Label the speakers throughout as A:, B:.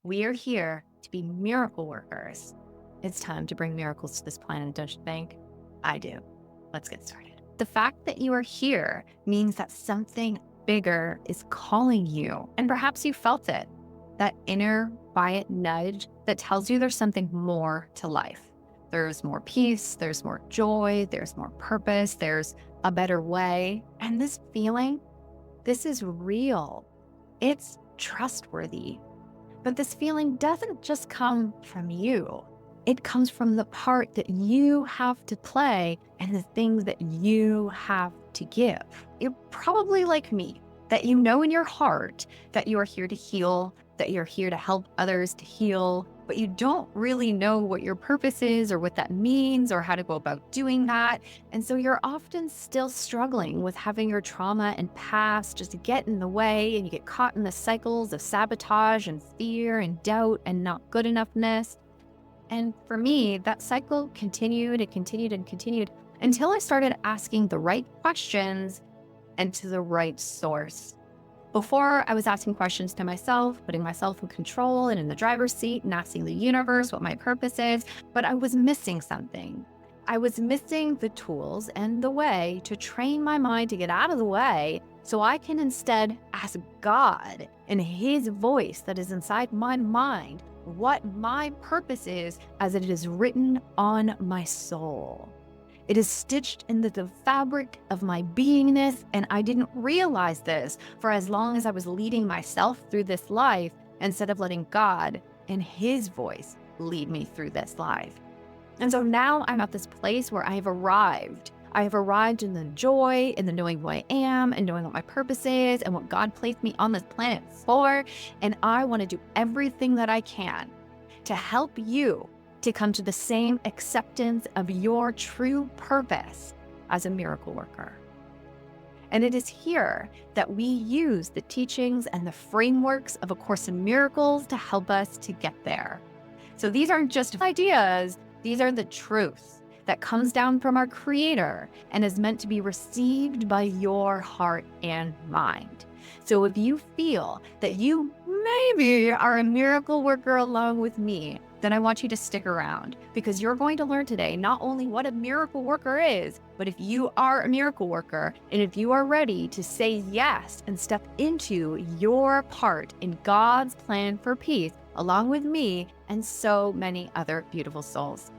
A: We are here to be miracle workers. It's time to bring miracles to this planet, don't you think? I do. Let's get started. The fact that you are here means that something bigger is calling you, and perhaps you felt it. That inner quiet nudge that tells you there's something more to life. There's more peace, there's more joy, there's more purpose, there's a better way. And this feeling, this is real. It's trustworthy. But this feeling doesn't just come from you. It comes from the part that you have to play and the things that you have to give. You're probably like me, that you know in your heart that you are here to heal, that you're here to help others to heal, but you don't really know what your purpose is or what that means or how to go about doing that. And so you're often still struggling with having your trauma and past just get in the way, and you get caught in the cycles of sabotage and fear and doubt and not good enoughness. And for me, that cycle continued and continued and continued until I started asking the right questions and to the right source. Before, I was asking questions to myself, putting myself in control and in the driver's seat and asking the universe what my purpose is, but I was missing something. I was missing the tools and the way to train my mind to get out of the way so I can instead ask God in His voice that is inside my mind what my purpose is as it is written on my soul. It is stitched into the fabric of my beingness, and I didn't realize this for as long as I was leading myself through this life instead of letting God in His voice lead me through this life. And so now I'm at this place where I have arrived. I have arrived in the joy, in the knowing who I am, and knowing what my purpose is and what God placed me on this planet for. And I want to do everything that I can to help you to come to the same acceptance of your true purpose as a miracle worker. And it is here that we use the teachings and the frameworks of A Course in Miracles to help us to get there. So these aren't just ideas, these are the truth that comes down from our Creator and is meant to be received by your heart and mind. So if you feel that you maybe are a miracle worker along with me, then I want you to stick around, because you're going to learn today not only what a miracle worker is, but if you are a miracle worker and if you are ready to say yes and step into your part in God's plan for peace, along with me and so many other beautiful souls.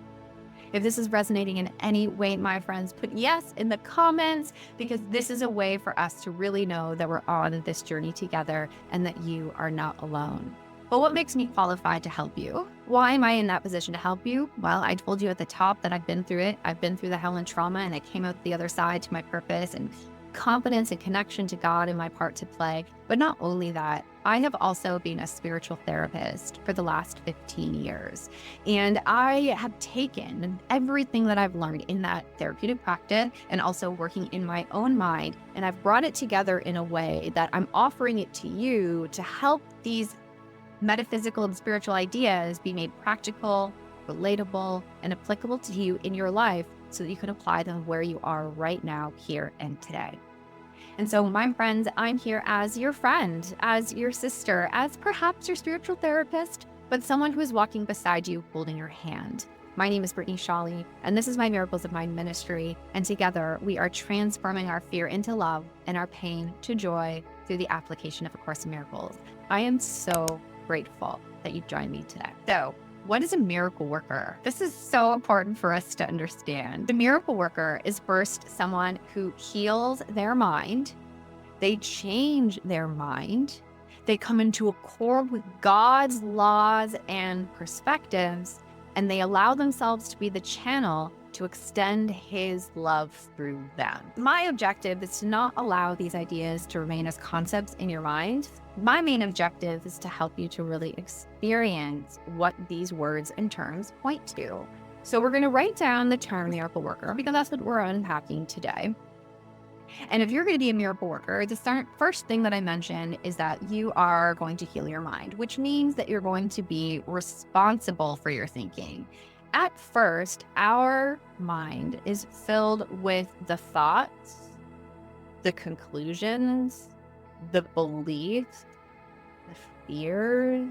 A: If this is resonating in any way, my friends, put yes in the comments, because this is a way for us to really know that we're on this journey together and that you are not alone. But what makes me qualified to help you? Why am I in that position to help you? Well, I told you at the top that I've been through it. I've been through the hell and trauma, and I came out the other side to my purpose and confidence and connection to God and my part to play. But not only that, I have also been a spiritual therapist for the last 15 years. And I have taken everything that I've learned in that therapeutic practice and also working in my own mind, and I've brought it together in a way that I'm offering it to you to help these metaphysical and spiritual ideas be made practical, relatable, and applicable to you in your life so that you can apply them where you are right now, here and today. And so, my friends, I'm here as your friend, as your sister, as perhaps your spiritual therapist, but someone who is walking beside you, holding your hand. My name is Britney Shawley, and this is my Miracles of Mind ministry. And together, we are transforming our fear into love and our pain to joy through the application of A Course in Miracles. I am so grateful that you joined me today. So, what is a miracle worker? This is so important for us to understand. The miracle worker is first someone who heals their mind. They change their mind. They come into accord with God's laws and perspectives, and they allow themselves to be the channel to extend His love through them. My objective is to not allow these ideas to remain as concepts in your mind. My main objective is to help you to really experience what these words and terms point to. So we're going to write down the term miracle worker, because that's what we're unpacking today. And if you're going to be a miracle worker, the first thing that I mentioned is that you are going to heal your mind, which means that you're going to be responsible for your thinking. At first, our mind is filled with the thoughts, the conclusions, the beliefs, the fears,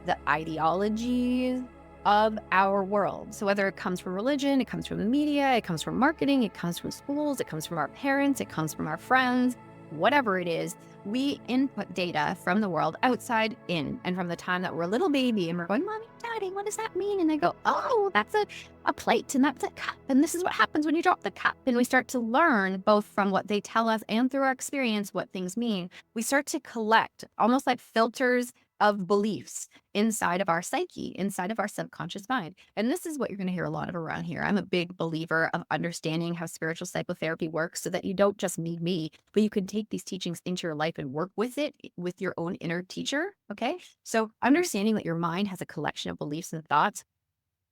A: the ideologies of our world. So whether it comes from religion, it comes from the media, it comes from marketing, it comes from schools, it comes from our parents, it comes from our friends, whatever it is, we input data from the world outside in. And from the time that we're a little baby and we're going, Mommy, Daddy, what does that mean? And they go, oh, that's a plate and that's a cup. And this is what happens when you drop the cup. And we start to learn both from what they tell us and through our experience what things mean. We start to collect almost like filters of beliefs inside of our psyche, inside of our subconscious mind. And this is what you're going to hear a lot of around here. I'm a big believer of understanding how spiritual psychotherapy works so that you don't just need me, but you can take these teachings into your life and work with it with your own inner teacher. Okay. So understanding that your mind has a collection of beliefs and thoughts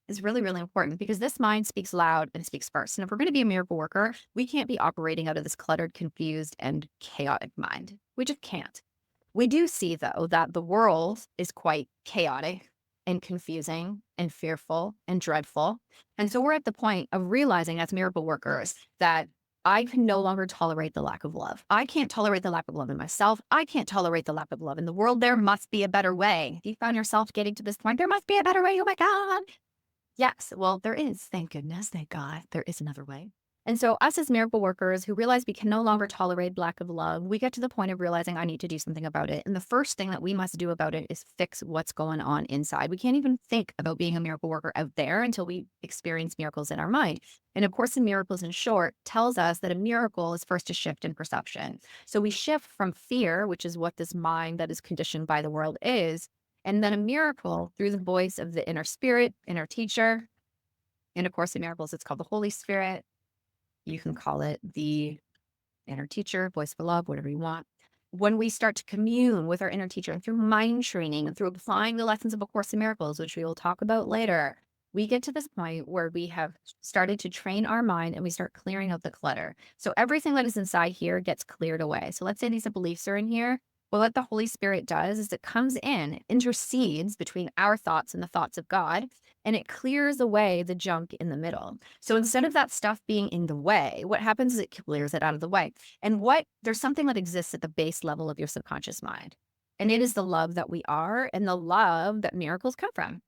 A: is really, really important because this mind speaks loud and speaks first. And if we're going to be a miracle worker, we can't be operating out of this cluttered, confused, and chaotic mind. We just can't. We do see, though, that the world is quite chaotic and confusing and fearful and dreadful. And so we're at the point of realizing as miracle workers that I can no longer tolerate the lack of love. I can't tolerate the lack of love in myself. I can't tolerate the lack of love in the world. There must be a better way. If you found yourself getting to this point, there must be a better way. Oh my God. Yes, well, there is. Thank goodness. Thank God. There is another way. And so, us as miracle workers who realize we can no longer tolerate lack of love, we get to the point of realizing I need to do something about it. And the first thing that we must do about it is fix what's going on inside. We can't even think about being a miracle worker out there until we experience miracles in our mind. And of course, in Miracles in Short tells us that a miracle is first a shift in perception. So we shift from fear, which is what this mind that is conditioned by the world is, and then a miracle through the voice of the inner spirit, inner teacher. And of course, in Miracles, it's called the Holy Spirit. You can call it the inner teacher, voice for love, whatever you want. When we start to commune with our inner teacher and through mind training and through applying the lessons of A Course in Miracles, which we will talk about later, we get to this point where we have started to train our mind and we start clearing out the clutter. So everything that is inside here gets cleared away. So let's say these beliefs are in here. Well, what the Holy Spirit does is it comes in, it intercedes between our thoughts and the thoughts of God, and it clears away the junk in the middle. So instead of that stuff being in the way, what happens is it clears it out of the way. And there's something that exists at the base level of your subconscious mind. And it is the love that we are and the love that miracles come from.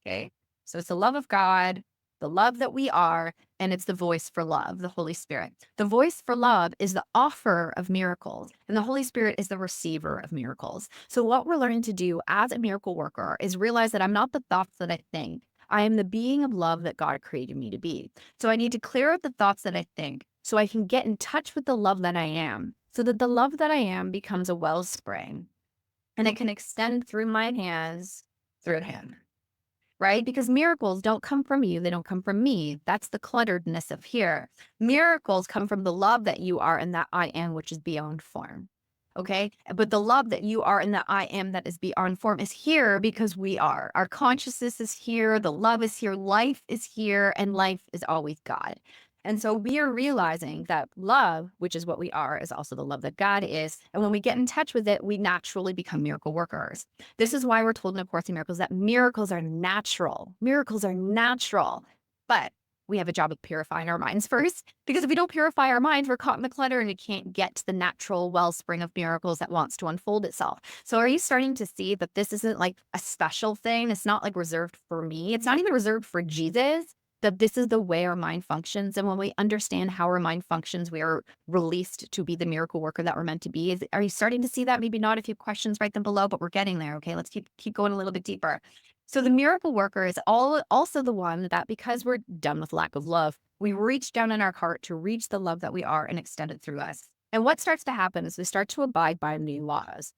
A: Okay. So it's the love of God, the love that we are, and it's the voice for love, the Holy Spirit. The voice for love is the offer of miracles, and the Holy Spirit is the receiver of miracles. So what we're learning to do as a miracle worker is realize that I'm not the thoughts that I think. I am the being of love that God created me to be. So I need to clear out the thoughts that I think so I can get in touch with the love that I am, so that the love that I am becomes a wellspring and it can extend through my hands, through Him. Right? Because miracles don't come from you. They don't come from me. That's the clutteredness of here. Miracles come from the love that you are and that I am, which is beyond form. Okay. But the love that you are and that I am that is beyond form is here because we are. Our consciousness is here. The love is here. Life is here. And life is always God. And so we are realizing that love, which is what we are, is also the love that God is. And when we get in touch with it, we naturally become miracle workers. This is why we're told in A Course in Miracles that miracles are natural. Miracles are natural. But we have a job of purifying our minds first, because if we don't purify our minds, we're caught in the clutter and we can't get to the natural wellspring of miracles that wants to unfold itself. So are you starting to see that this isn't like a special thing? It's not like reserved for me. It's not even reserved for Jesus. That this is the way our mind functions. And when we understand how our mind functions, we are released to be the miracle worker that we're meant to be. Are you starting to see that? Maybe not. If you have questions, write them below, but we're getting there. Okay, let's keep going a little bit deeper. So the miracle worker is also the one that, because we're done with lack of love, we reach down in our heart to reach the love that we are and extend it through us. And what starts to happen is we start to abide by new laws.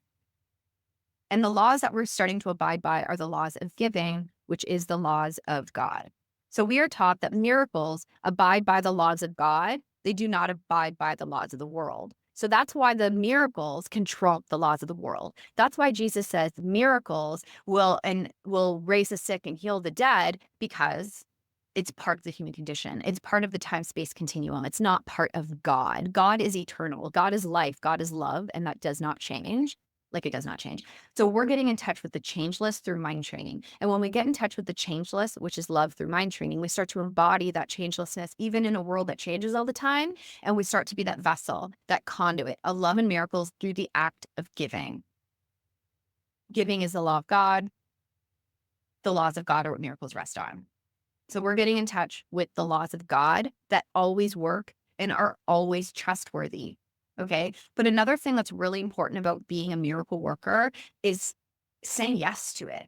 A: And the laws that we're starting to abide by are the laws of giving, which is the laws of God. So we are taught that miracles abide by the laws of God. They do not abide by the laws of the world. So that's why the miracles can trump the laws of the world. That's why Jesus says miracles will raise the sick and heal the dead, because it's part of the human condition. It's part of the time-space continuum. It's not part of God. God is eternal. God is life. God is love, and that does not change. Like, it does not change. So we're getting in touch with the changeless through mind training. And when we get in touch with the changeless, which is love through mind training, we start to embody that changelessness, even in a world that changes all the time. And we start to be that vessel, that conduit of love and miracles through the act of giving. Giving is the law of God. the laws of God are what miracles rest on. So we're getting in touch with the laws of God that always work and are always trustworthy. Okay. But another thing that's really important about being a miracle worker is saying yes to it.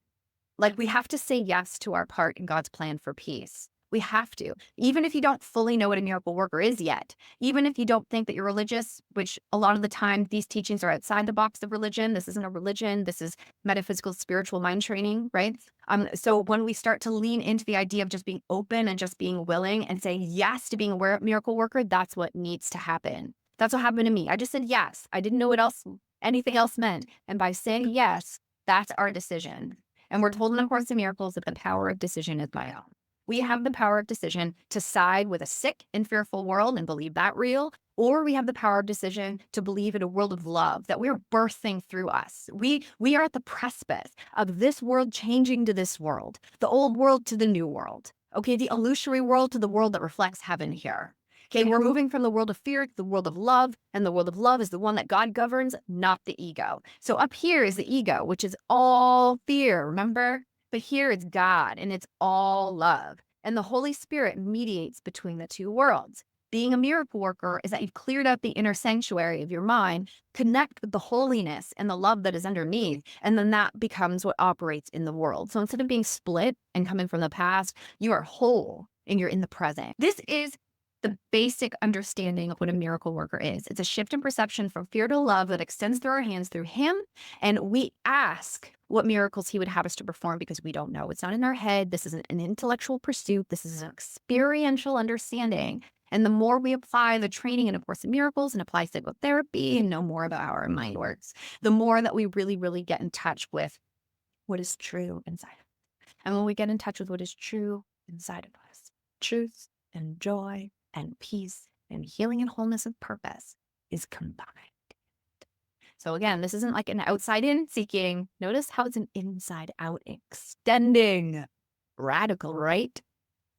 A: Like, we have to say yes to our part in God's plan for peace. We have to. Even if you don't fully know what a miracle worker is yet, even if you don't think that you're religious, which a lot of the time these teachings are outside the box of religion. This isn't a religion. This is metaphysical, spiritual mind training, right? So when we start to lean into the idea of just being open and just being willing and saying yes to being a miracle worker, that's what needs to happen. That's what happened to me. I just said yes. I didn't know what else, anything else meant. And by saying yes, that's our decision. And we're told in A Course in Miracles that the power of decision is my own. We have the power of decision to side with a sick and fearful world and believe that real, or we have the power of decision to believe in a world of love that we're birthing through us. We are at the precipice of this world changing to this world, the old world to the new world. Okay, the illusory world to the world that reflects heaven here. Okay, we're moving from the world of fear to the world of love, and the world of love is the one that God governs, not the ego. So up here is the ego, which is all fear, remember? But here it's God, and it's all love. And the Holy Spirit mediates between the two worlds. Being a miracle worker is that you've cleared out the inner sanctuary of your mind, connect with the holiness and the love that is underneath, and then that becomes what operates in the world. So instead of being split and coming from the past, you are whole and you're in the present. This is the basic understanding of what a miracle worker is. It's a shift in perception from fear to love that extends through our hands through Him. And we ask what miracles He would have us to perform because we don't know. It's not in our head. This isn't an intellectual pursuit. This is an experiential understanding. And the more we apply the training in A Course in Miracles and apply psychotherapy and know more about how our mind works, the more that we really, really get in touch with what is true inside of us. And when we get in touch with what is true inside of us, truth and joy and peace and healing and wholeness and purpose is combined. So again, this isn't like an outside in seeking. Notice how it's an inside out extending. Radical, right?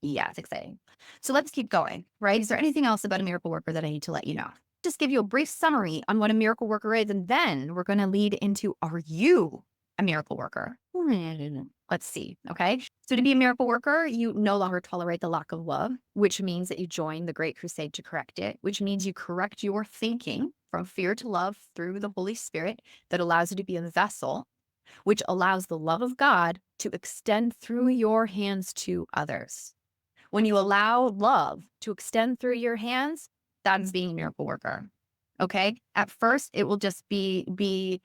A: Yeah, it's exciting. So let's keep going, right? Is there anything else about a miracle worker that I need to let you know? Just give you a brief summary on what a miracle worker is, and then we're going to lead into, are you a miracle worker? Let's see, okay? So to be a miracle worker, you no longer tolerate the lack of love, which means that you join the Great Crusade to correct it, which means you correct your thinking from fear to love through the Holy Spirit that allows you to be a vessel, which allows the love of God to extend through your hands to others. When you allow love to extend through your hands, that is being a miracle worker. Okay. At first, it will just be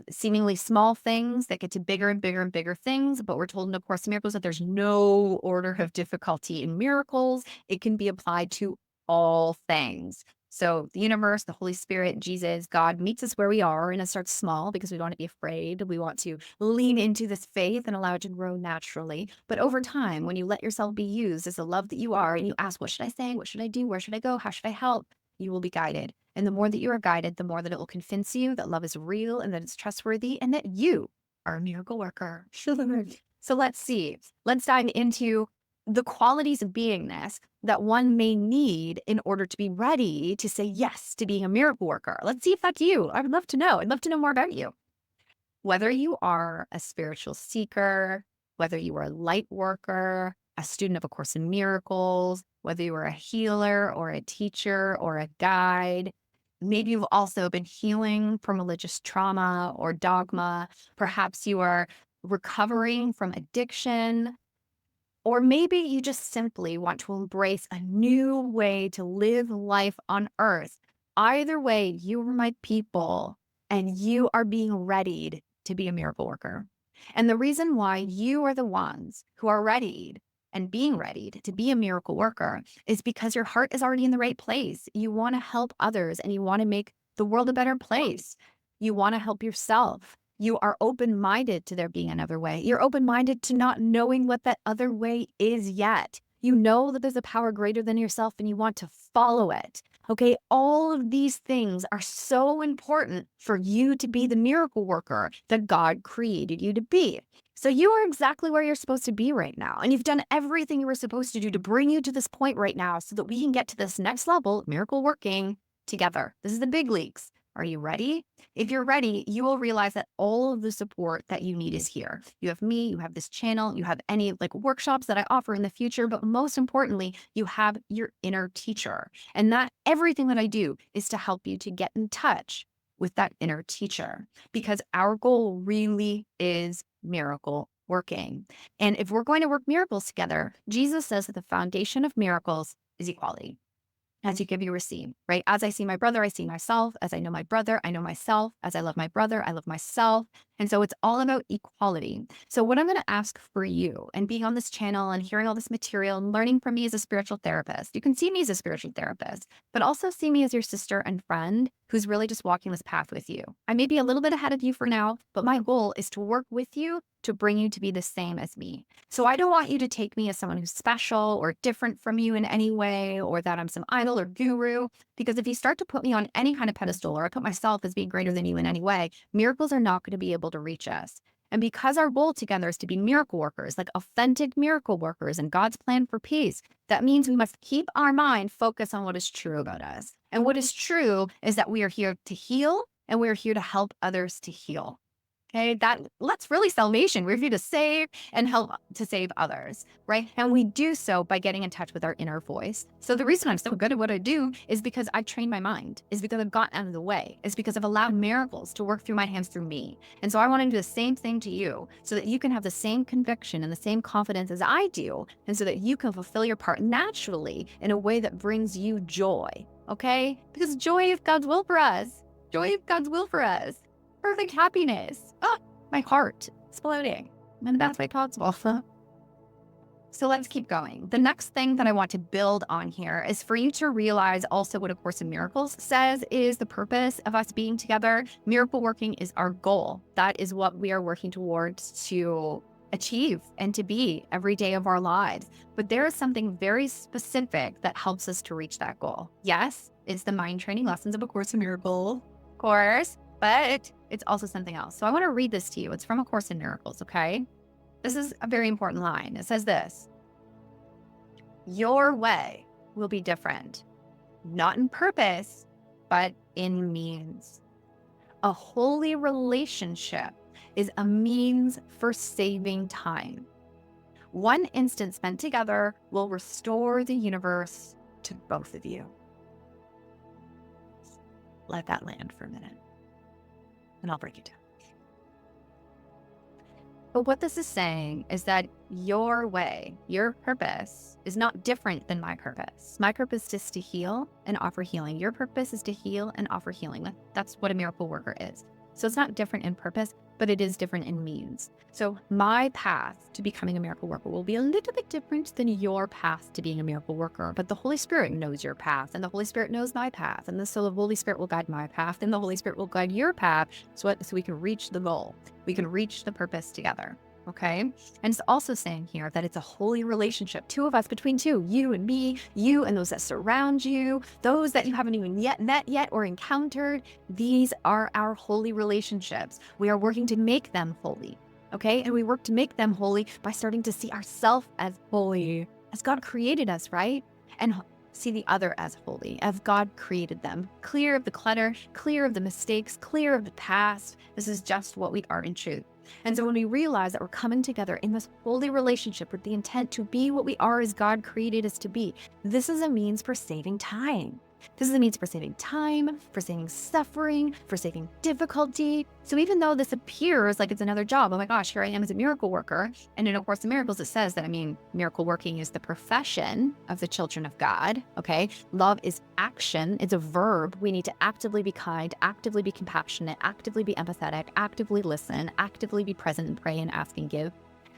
A: seemingly small things that get to bigger and bigger and bigger things. But we're told in A Course in Miracles that there's no order of difficulty in miracles. It can be applied to all things. So the universe, the Holy Spirit, Jesus, God meets us where we are, and it starts small because we don't want to be afraid. We want to lean into this faith and allow it to grow naturally. But over time, when you let yourself be used as the love that you are, and you ask, what should I say? What should I do? Where should I go? How should I help? You will be guided. And the more that you are guided, the more that it will convince you that love is real and that it's trustworthy and that you are a miracle worker. So let's see. Let's dive into the qualities of beingness that one may need in order to be ready to say yes to being a miracle worker. Let's see if that's you. I would love to know. I'd love to know more about you. Whether you are a spiritual seeker, whether you are a light worker, a student of A Course in Miracles, whether you are a healer or a teacher or a guide, maybe you've also been healing from religious trauma or dogma. Perhaps you are recovering from addiction. Or maybe you just simply want to embrace a new way to live life on earth. Either way, you are my people and you are being readied to be a miracle worker. And the reason why you are the ones who are readied and being readied to be a miracle worker is because your heart is already in the right place. You want to help others and you want to make the world a better place. You want to help yourself. You are open-minded to there being another way. You're open-minded to not knowing what that other way is yet. You know that there's a power greater than yourself and you want to follow it. Okay, all of these things are so important for you to be the miracle worker that God created you to be. So you are exactly where you're supposed to be right now. And you've done everything you were supposed to do to bring you to this point right now so that we can get to this next level, miracle working, together. This is the big leagues. Are you ready? If you're ready, you will realize that all of the support that you need is here. You have me, you have this channel, you have any like workshops that I offer in the future, but most importantly, you have your inner teacher. And that everything that I do is to help you to get in touch with that inner teacher, because our goal really is miracle working. And if we're going to work miracles together, Jesus says that the foundation of miracles is equality. As you give, you receive, right? As I see my brother, I see myself. As I know my brother, I know myself. As I love my brother, I love myself. And so it's all about equality. So what I'm going to ask for you, and being on this channel and hearing all this material and learning from me as a spiritual therapist, you can see me as a spiritual therapist, but also see me as your sister and friend who's really just walking this path with you. I may be a little bit ahead of you for now, but my goal is to work with you to bring you to be the same as me. So I don't want you to take me as someone who's special or different from you in any way, or that I'm some idol or guru, because if you start to put me on any kind of pedestal, or I put myself as being greater than you in any way, miracles are not going to be able to reach us. And because our goal together is to be miracle workers, like authentic miracle workers in God's plan for peace, that means we must keep our mind focused on what is true about us. And what is true is that we are here to heal, and we are here to help others to heal. Okay, that's really salvation. We're here to save and help to save others, right? And we do so by getting in touch with our inner voice. So the reason I'm so good at what I do is because I've trained my mind, is because I've gotten out of the way, is because I've allowed miracles to work through my hands through me. And so I want to do the same thing to you so that you can have the same conviction and the same confidence as I do, and so that you can fulfill your part naturally in a way that brings you joy, okay? Because joy is God's will for us. Joy is God's will for us. Perfect happiness. Oh, my heart exploding in the best way possible. So let's keep going. The next thing that I want to build on here is for you to realize also what A Course in Miracles says is the purpose of us being together. Miracle working is our goal. That is what we are working towards to achieve and to be every day of our lives. But there is something very specific that helps us to reach that goal. Yes, it's the mind training lessons of A Course in Miracles, of course, but it's also something else. So I want to read this to you. It's from A Course in Miracles, okay? This is a very important line. It says this: your way will be different, not in purpose, but in means. A holy relationship is a means for saving time. One instant spent together will restore the universe to both of you. Let that land for a minute, and I'll break it down. But what this is saying is that your way, your purpose, is not different than my purpose. My purpose is to heal and offer healing. Your purpose is to heal and offer healing. That's what a miracle worker is. So it's not different in purpose, but it is different in means. So my path to becoming a miracle worker will be a little bit different than your path to being a miracle worker. But the Holy Spirit knows your path, and the Holy Spirit knows my path. And so the Holy Spirit will guide my path, and the Holy Spirit will guide your path so we can reach the goal. We can reach the purpose together. Okay. And it's also saying here that it's a holy relationship, two of us, between two, you and me, you and those that surround you, those that you haven't even yet met yet or encountered. These are our holy relationships. We are working to make them holy. Okay. And we work to make them holy by starting to see ourselves as holy, as God created us, right? And see the other as holy, as God created them, clear of the clutter, clear of the mistakes, clear of the past. This is just what we are in truth. And so when we realize that we're coming together in this holy relationship with the intent to be what we are as God created us to be, this is a means for saving time. This is a means for saving time, for saving suffering, for saving difficulty. So even though this appears like it's another job, oh my gosh, here I am as a miracle worker. And in A Course in Miracles, it says that, miracle working is the profession of the children of God, okay? Love is action. It's a verb. We need to actively be kind, actively be compassionate, actively be empathetic, actively listen, actively be present and pray and ask and give,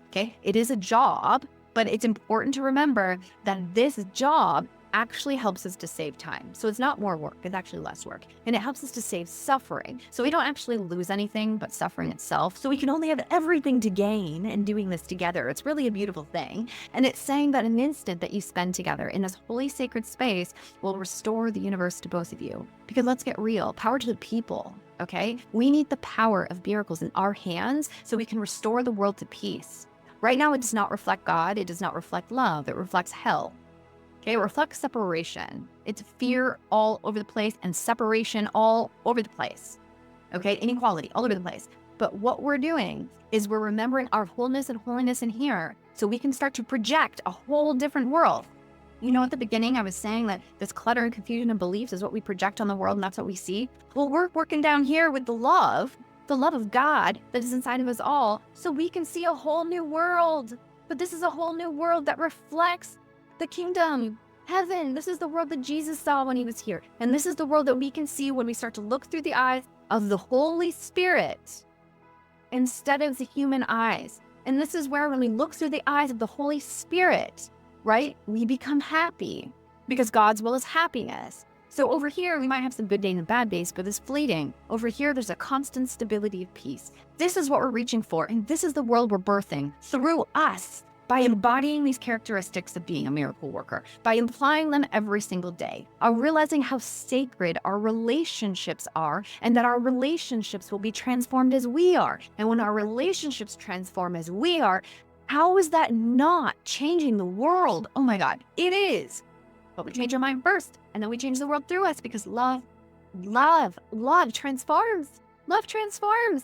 A: okay? It is a job, but it's important to remember that this job actually helps us to save time. So it's not more work, it's actually less work. And it helps us to save suffering. So we don't actually lose anything but suffering itself. So we can only have everything to gain in doing this together. It's really a beautiful thing. And it's saying that an instant that you spend together in this holy sacred space will restore the universe to both of you. Because let's get real, power to the people, okay? We need the power of miracles in our hands so we can restore the world to peace. Right now, it does not reflect God. It does not reflect love. It reflects hell. Okay, it reflects separation. It's fear all over the place and separation all over the place. Okay, inequality all over the place. But what we're doing is we're remembering our wholeness and holiness in here so we can start to project a whole different world. You know, at the beginning, I was saying that this clutter and confusion and beliefs is what we project on the world, and that's what we see. Well, we're working down here with the love of God that is inside of us all, so we can see a whole new world. But this is a whole new world that reflects the kingdom, heaven. This is the world that Jesus saw when he was here. And this is the world that we can see when we start to look through the eyes of the Holy Spirit instead of the human eyes. And this is where when we look through the eyes of the Holy Spirit, right, we become happy because God's will is happiness. So over here, we might have some good days and bad days, but it's fleeting. Over here, there's a constant stability of peace. This is what we're reaching for. And this is the world we're birthing through us by embodying these characteristics of being a miracle worker, by implying them every single day, realizing how sacred our relationships are and that our relationships will be transformed as we are. And when our relationships transform as we are, how is that not changing the world? Oh my God, it is. But we change our mind first, and then we change the world through us because love transforms. Love transforms,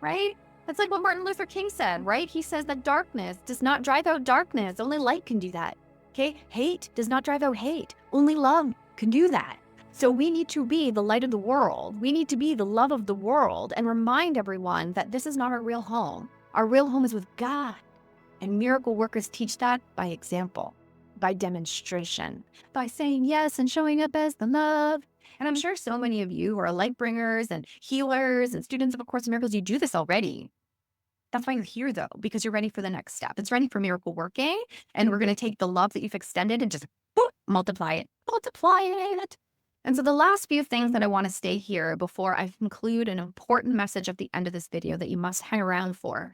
A: right? That's like what Martin Luther King said, right? He says that darkness does not drive out darkness. Only light can do that, okay? Hate does not drive out hate. Only love can do that. So we need to be the light of the world. We need to be the love of the world and remind everyone that this is not our real home. Our real home is with God. And miracle workers teach that by example, by demonstration, by saying yes and showing up as the love. And I'm sure so many of you who are light bringers and healers and students of A Course in Miracles, you do this already. That's why you're here, though, because you're ready for the next step. It's ready for miracle working. And we're going to take the love that you've extended and just multiply it. And so the last few things that I want to stay here before I conclude an important message at the end of this video that you must hang around for.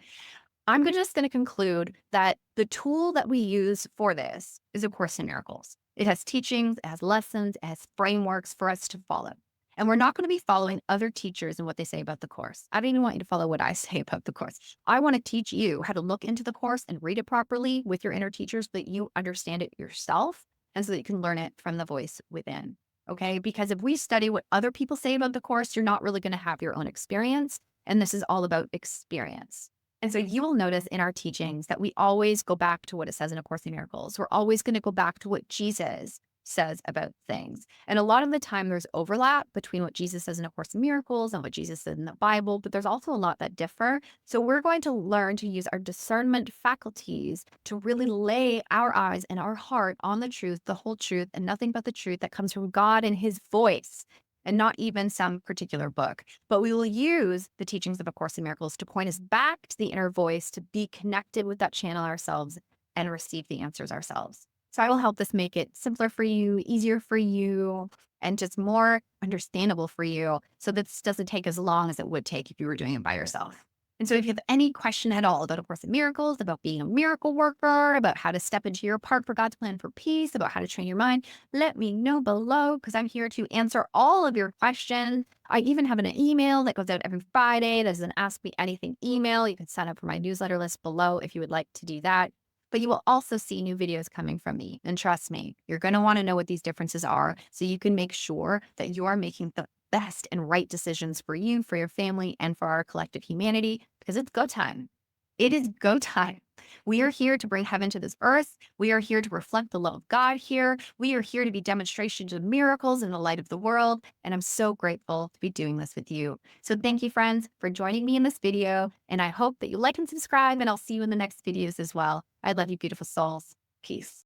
A: I'm just going to conclude that the tool that we use for this is A Course in Miracles. It has teachings, it has lessons, it has frameworks for us to follow. And we're not going to be following other teachers and what they say about the Course. I don't even want you to follow what I say about the Course. I want to teach you how to look into the Course and read it properly with your inner teachers so that you understand it yourself and so that you can learn it from the voice within. Okay? Because if we study what other people say about the Course, you're not really going to have your own experience. And this is all about experience. And so you will notice in our teachings that we always go back to what it says in A Course in Miracles. We're always going to go back to what Jesus says about things. And a lot of the time there's overlap between what Jesus says in A Course in Miracles and what Jesus said in the Bible, but there's also a lot that differ. So we're going to learn to use our discernment faculties to really lay our eyes and our heart on the truth, the whole truth, and nothing but the truth that comes from God and his voice, and not even some particular book. But we will use the teachings of A Course in Miracles to point us back to the inner voice, to be connected with that channel ourselves and receive the answers ourselves. So I will help this make it simpler for you, easier for you, and just more understandable for you so that this doesn't take as long as it would take if you were doing it by yourself. And so if you have any question at all about A Course in Miracles, about being a miracle worker, about how to step into your part for God's plan for peace, about how to train your mind, let me know below because I'm here to answer all of your questions. I even have an email that goes out every Friday. There's an Ask Me Anything email. You can sign up for my newsletter list below if you would like to do that. But you will also see new videos coming from me. And trust me, you're going to want to know what these differences are so you can make sure that you are making the best and right decisions for you, for your family, and for our collective humanity, because it's go time. It is go time. We are here to bring heaven to this earth. We are here to reflect the love of God here. We are here to be demonstrations of miracles in the light of the world. And I'm so grateful to be doing this with you. So thank you, friends, for joining me in this video. And I hope that you like and subscribe, and I'll see you in the next videos as well. I love you, beautiful souls. Peace.